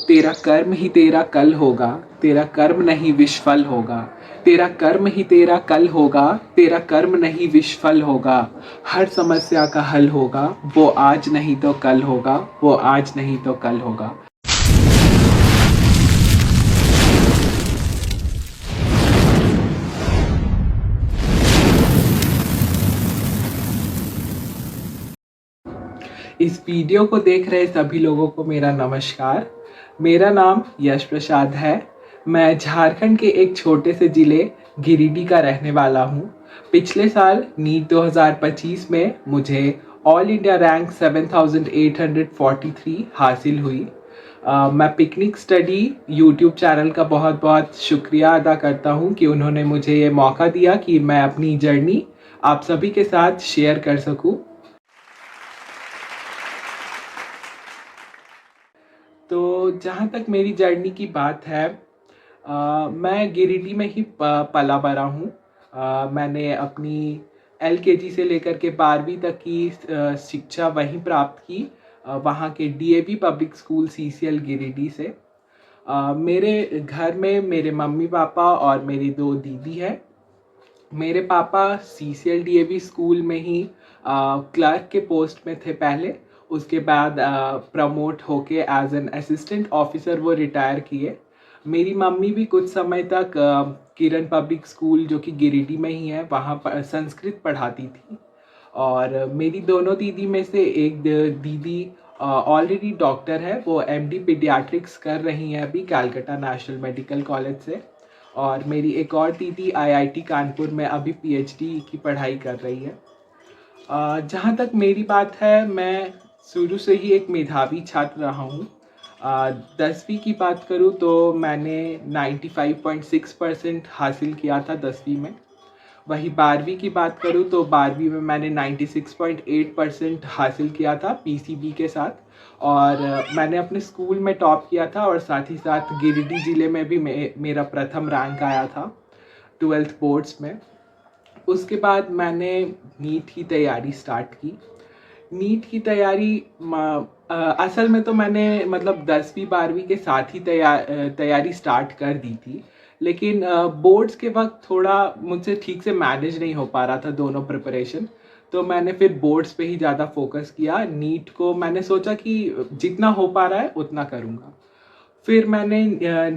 तेरा कर्म ही तेरा कल होगा, तेरा कर्म नहीं विश्वफल होगा। तेरा कर्म ही तेरा कल होगा, तेरा कर्म नहीं विश्वफल होगा। हर समस्या का हल होगा, वो आज नहीं तो कल होगा, वो आज नहीं तो कल होगा। इस वीडियो को देख रहे सभी लोगों को मेरा नमस्कार। मेरा नाम यश प्रसाद है। मैं झारखंड के एक छोटे से ज़िले गिरिडीह का रहने वाला हूँ। पिछले साल नीट 2025 में मुझे ऑल इंडिया रैंक 7843 हासिल हुई। मैं पिकनिक स्टडी यूट्यूब चैनल का बहुत बहुत शुक्रिया अदा करता हूँ कि उन्होंने मुझे ये मौका दिया कि मैं अपनी जर्नी आप सभी के साथ शेयर कर सकूँ। तो जहाँ तक मेरी जर्नी की बात है, मैं गिरिडीह में ही पला बड़ा हूँ। मैंने अपनी एलकेजी से लेकर के 12वीं तक की शिक्षा वहीं प्राप्त की, वहाँ के DAV public school CCL Giridih से। मेरे घर में मेरे मम्मी पापा और मेरी 2 दीदी है। मेरे पापा सीसीएल डीएवी स्कूल में ही क्लर्क के पोस्ट में थे पहले। उसके बाद प्रमोट होके एज एन असिस्टेंट ऑफिसर वो रिटायर किए। मेरी मम्मी भी कुछ समय तक किरण पब्लिक स्कूल जो कि गिरिडीह में ही है वहाँ पर संस्कृत पढ़ाती थी। और मेरी दोनों दीदी में से एक दीदी ऑलरेडी डॉक्टर है, वो एमडी पीडियाट्रिक्स कर रही हैं अभी कैलकाटा नेशनल मेडिकल कॉलेज से। और मेरी एक और दीदी आईआईटी कानपुर में अभी पीएचडी की पढ़ाई कर रही है। जहाँ तक मेरी बात है, मैं शुरू से ही एक मेधावी छात्र रहा हूँ। 10वीं की बात करूँ तो मैंने 95.6% हासिल किया था 10वीं में। वही 12वीं की बात करूँ तो 12वीं में मैंने 96.8% हासिल किया था पीसीबी के साथ। और मैंने अपने स्कूल में टॉप किया था और साथ ही साथ गिरिडीह ज़िले में भी मेरा प्रथम रैंक आया था 12th बोर्ड्स में। उसके बाद मैंने नीट की तैयारी स्टार्ट की। नीट की तैयारी असल में तो मैंने मतलब 10वीं 12वीं के साथ ही तैयारी स्टार्ट कर दी थी। लेकिन बोर्ड्स के वक्त थोड़ा मुझसे ठीक से मैनेज नहीं हो पा रहा था दोनों प्रिपरेशन। तो मैंने फिर बोर्ड्स पे ही ज़्यादा फोकस किया। नीट को मैंने सोचा कि जितना हो पा रहा है उतना करूँगा। फिर मैंने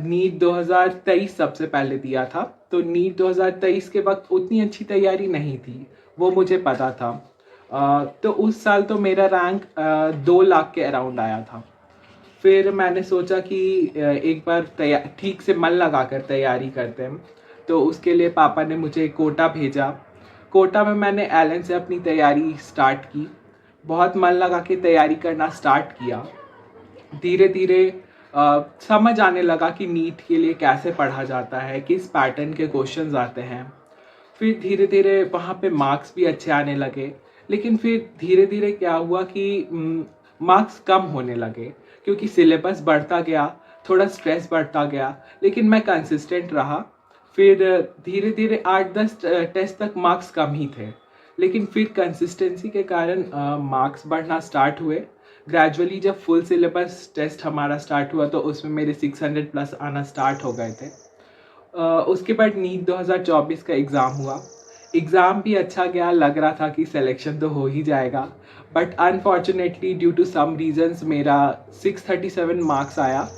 नीट 2023 सबसे पहले दिया था। तो नीट 2023 के वक्त उतनी अच्छी तैयारी नहीं थी, वो मुझे पता था। तो उस साल तो मेरा रैंक 2 लाख के अराउंड आया था। फिर मैंने सोचा कि एक बार ठीक से मन लगा कर तैयारी करते हैं। तो उसके लिए पापा ने मुझे कोटा भेजा। कोटा में मैंने एलन से अपनी तैयारी स्टार्ट की। बहुत मन लगा के तैयारी करना स्टार्ट किया। धीरे धीरे समझ आने लगा कि नीट के लिए कैसे पढ़ा जाता है, किस पैटर्न के क्वेश्चंस आते हैं। फिर धीरे धीरे वहाँ पे मार्क्स भी अच्छे आने लगे। लेकिन फिर धीरे धीरे क्या हुआ कि मार्क्स कम होने लगे क्योंकि सिलेबस बढ़ता गया, थोड़ा स्ट्रेस बढ़ता गया। लेकिन मैं कंसिस्टेंट रहा। फिर धीरे धीरे 8-10 टेस्ट तक मार्क्स कम ही थे। लेकिन फिर कंसिस्टेंसी के कारण मार्क्स बढ़ना स्टार्ट हुए। ग्रेजुअली जब फुल सिलेबस टेस्ट हमारा स्टार्ट हुआ तो उसमें मेरे 600 प्लस आना स्टार्ट हो गए थे। उसके बाद नीट 2024 का एग्ज़ाम हुआ। एग्ज़ाम भी अच्छा गया, लग रहा था कि सिलेक्शन तो हो ही जाएगा। But unfortunately due to some reasons मेरा 637 मार्क्स आया।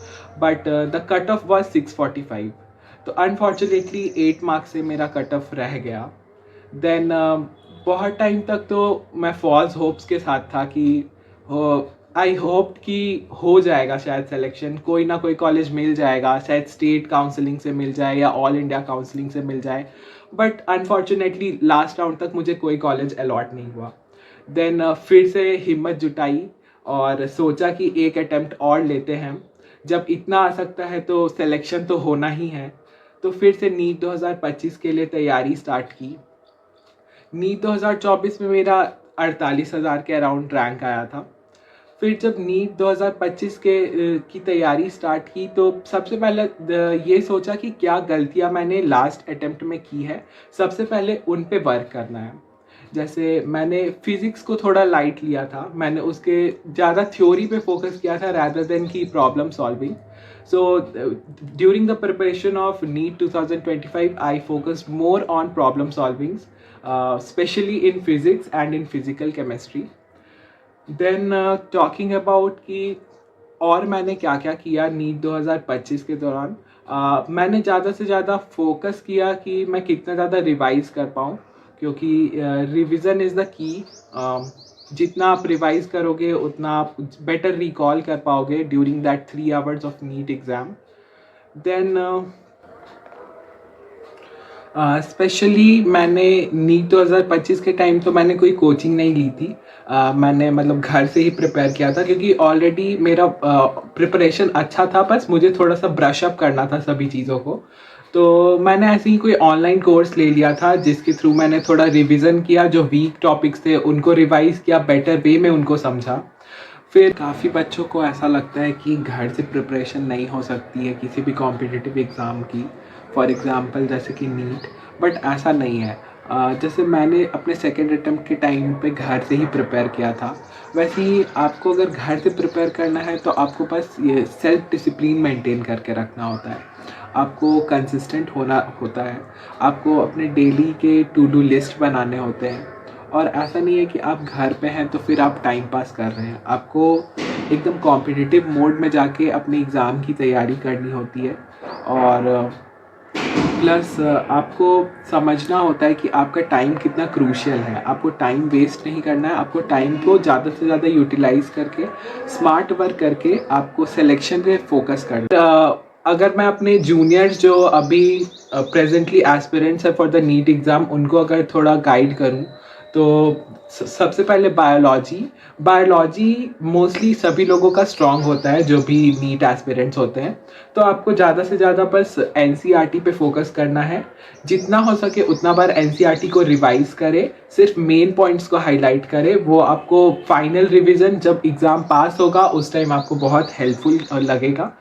But the cut off was 645। तो अनफॉर्चुनेटली 8 मार्क्स से मेरा कट ऑफ रह गया। देन बहुत टाइम तक तो मैं फॉल्स होप्स के साथ था कि आई होप कि हो जाएगा शायद सिलेक्शन, कोई ना कोई कॉलेज मिल जाएगा, शायद स्टेट काउंसलिंग से मिल जाए या ऑल इंडिया काउंसलिंग से मिल जाए। बट अनफॉर्चुनेटली लास्ट राउंड तक मुझे कोई कॉलेज अलॉट नहीं हुआ। देन फिर से हिम्मत जुटाई और सोचा कि एक अटेम्प्ट और लेते हैं। जब इतना आ सकता है तो सिलेक्शन तो होना ही है। तो फिर से नीट 2025 के लिए तैयारी स्टार्ट की। नीट 2024 में मेरा 48,000 के अराउंड रैंक आया था। फिर जब नीट 2025 की तैयारी स्टार्ट की तो सबसे पहले ये सोचा कि क्या गलतियां मैंने लास्ट अटेम्प्ट में की है, सबसे पहले उन पे वर्क करना है। जैसे मैंने फिज़िक्स को थोड़ा लाइट लिया था, मैंने उसके ज़्यादा थ्योरी पे फोकस किया था रैदर देन की problem solving. So during the preparation of NEET 2025, I focused more on problem solving, especially in physics and in physical chemistry. Then talking about कि और मैंने क्या क्या किया नीट 2025 के दौरान. मैंने ज़्यादा से ज़्यादा फोकस किया कि मैं कितना ज़्यादा रिवाइज कर पाऊँ, क्योंकि रिवीजन इज़ द की. जितना आप रिवाइज करोगे उतना आप बेटर रिकॉल कर पाओगे during that 3 hours of NEET exam. Then specially मैंने नीट 2025 के टाइम तो मैंने कोई कोचिंग नहीं ली थी. मैंने मतलब घर से ही प्रिपेयर किया था, क्योंकि ऑलरेडी मेरा प्रिपरेशन अच्छा था, बस मुझे थोड़ा सा ब्रश अप करना था सभी चीज़ों को. तो मैंने ऐसे ही कोई ऑनलाइन कोर्स ले लिया था जिसके थ्रू मैंने थोड़ा रिवीजन किया, जो वीक टॉपिक्स थे उनको रिवाइज किया, बेटर वे में उनको समझा. फिर काफ़ी बच्चों को ऐसा लगता है कि घर से प्रिपरेशन नहीं हो सकती है किसी भी कॉम्पिटिटिव एग्ज़ाम की, फॉर एग्ज़ाम्पल जैसे कि नीट. बट ऐसा नहीं है. जैसे मैंने अपने सेकेंड अटेम्प्ट के टाइम पे घर से ही प्रिपेयर किया था, वैसे ही आपको अगर घर से प्रिपेयर करना है तो आपको बस ये सेल्फ डिसिप्लिन मेंटेन करके रखना होता है, आपको कंसिस्टेंट होना होता है, आपको अपने डेली के टू डू लिस्ट बनाने होते हैं. और ऐसा नहीं है कि आप घर पे हैं तो फिर आप टाइम पास कर रहे हैं, आपको एकदम कॉम्पिटिटिव मोड में जाके अपने एग्ज़ाम की तैयारी करनी होती है. और प्लस आपको समझना होता है कि आपका टाइम कितना क्रूशियल है. आपको टाइम वेस्ट नहीं करना है, आपको टाइम को ज़्यादा से ज़्यादा यूटिलाइज़ करके स्मार्ट वर्क करके आपको सिलेक्शन पे फोकस करना है. अगर मैं अपने जूनियर्स जो अभी प्रेजेंटली एस्पिरेंट्स है फॉर द नीट एग्ज़ाम, उनको अगर थोड़ा गाइड करूँ तो सबसे पहले बायोलॉजी मोस्टली सभी लोगों का स्ट्रॉन्ग होता है जो भी नीट एस्पिरेंट्स होते हैं. तो आपको ज़्यादा से ज़्यादा बस एनसीईआरटी पे फोकस करना है, जितना हो सके उतना बार एनसीईआरटी को रिवाइज करें, सिर्फ मेन पॉइंट्स को हाईलाइट करें. वो आपको फाइनल रिवीजन जब एग्ज़ाम पास होगा उस टाइम आपको बहुत हेल्पफुल लगेगा.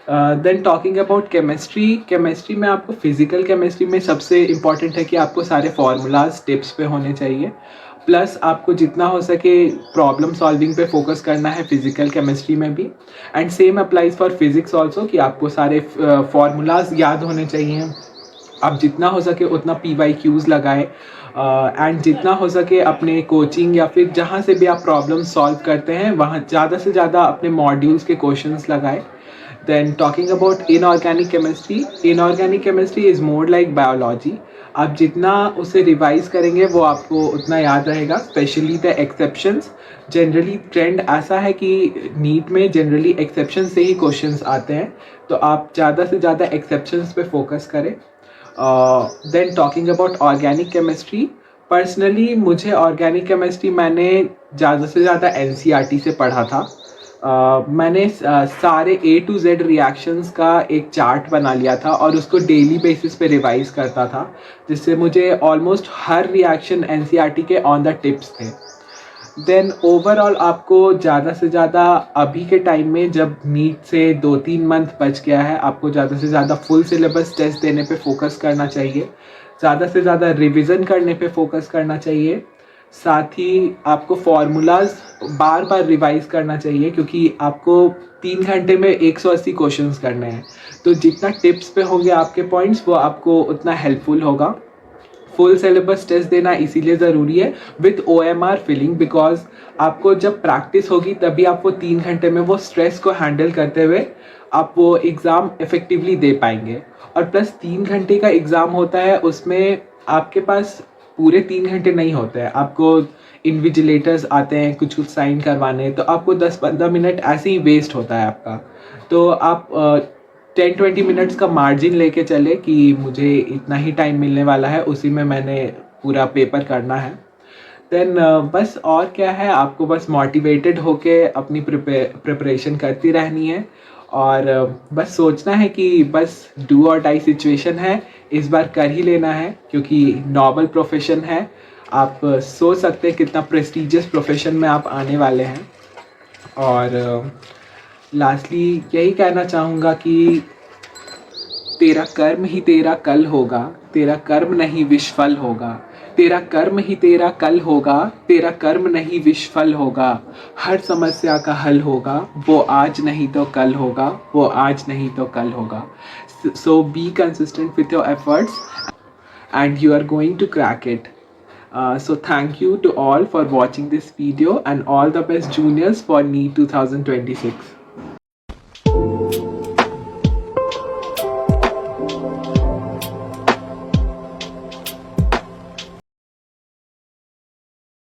देन टॉकिंग अबाउट केमिस्ट्री में आपको फिजिकल केमिस्ट्री में सबसे इम्पॉर्टेंट है कि आपको सारे फार्मूलाज टिप्स पे होने चाहिए. प्लस आपको जितना हो सके प्रॉब्लम सॉल्विंग पे फोकस करना है फिजिकल केमिस्ट्री में भी. And same applies for physics also कि आपको सारे फार्मूलाज याद होने चाहिए. आप जितना हो सके उतना PYQs लगाएं. एंड जितना हो सके अपने कोचिंग या फिर जहाँ से भी आप प्रॉब्लम सॉल्व करते हैं वहाँ ज़्यादा से ज़्यादा अपने मॉड्यूल्स के क्वेश्चंस लगाएं. Then talking about inorganic chemistry is more like biology. आप जितना उसे रिवाइज करेंगे वो आपको उतना याद रहेगा. Specially the exceptions, generally trend ऐसा है कि नीट में जनरली एक्सेप्शंस से ही क्वेश्चंस आते हैं, तो आप ज़्यादा से ज़्यादा एक्सेप्शंस पे फोकस करें. Then talking about organic chemistry, personally मुझे ऑर्गेनिक केमिस्ट्री मैंने ज़्यादा से ज़्यादा NCERT से पढ़ा था. मैंने सारे A to Z रिएक्शंस का एक चार्ट बना लिया था और उसको डेली बेसिस पे रिवाइज करता था, जिससे मुझे ऑलमोस्ट हर रिएक्शन NCERT के ऑन द टिप्स थे. देन ओवरऑल आपको ज़्यादा से ज़्यादा अभी के टाइम में जब नीट से 2-3 मंथ बच गया है, आपको ज़्यादा से ज़्यादा फुल सिलेबस टेस्ट देने पे फोकस करना चाहिए, ज़्यादा से ज़्यादा रिवीजन करने पे फोकस करना चाहिए. साथ ही आपको फार्मूलाज बार बार रिवाइज करना चाहिए, क्योंकि आपको 3 घंटे में 180 क्वेश्चंस करने हैं. तो जितना टिप्स पे होंगे आपके पॉइंट्स वो आपको उतना हेल्पफुल होगा. फुल सिलेबस टेस्ट देना इसीलिए ज़रूरी है विथ OMR फिलिंग, बिकॉज आपको जब प्रैक्टिस होगी तभी आप वो 3 घंटे में वो स्ट्रेस को हैंडल करते हुए आप वो एग्ज़ाम इफ़ेक्टिवली दे पाएंगे. और प्लस 3 घंटे का एग्ज़ाम होता है, उसमें आपके पास पूरे 3 घंटे नहीं होते हैं. आपको इन्विजिलेटर्स आते हैं कुछ साइन करवाने, तो आपको 10-15 मिनट ऐसे ही वेस्ट होता है आपका. तो आप 10-20 मिनट्स का मार्जिन लेके चले कि मुझे इतना ही टाइम मिलने वाला है, उसी में मैंने पूरा पेपर करना है. देन बस और क्या है, आपको बस मोटिवेटेड होके अपनी प्रिपरेशन करती रहनी है. और बस सोचना है कि बस डू और डाई सिचुएशन है, इस बार कर ही लेना है, क्योंकि नॉबल प्रोफेशन है. आप सोच सकते हैं कितना प्रेस्टीजियस प्रोफेशन में आप आने वाले हैं. और लास्टली यही कहना चाहूँगा कि तेरा कर्म ही तेरा कल होगा, तेरा कर्म नहीं विश्वफल होगा, तेरा कर्म ही तेरा कल होगा, तेरा कर्म नहीं विश्वफल होगा। हर समस्या का हल होगा, वो आज नहीं तो कल होगा, वो आज नहीं तो कल होगा। So be consistent with your efforts and you are going to crack it. So thank you to all for watching this video and all the best juniors for NEET 2026.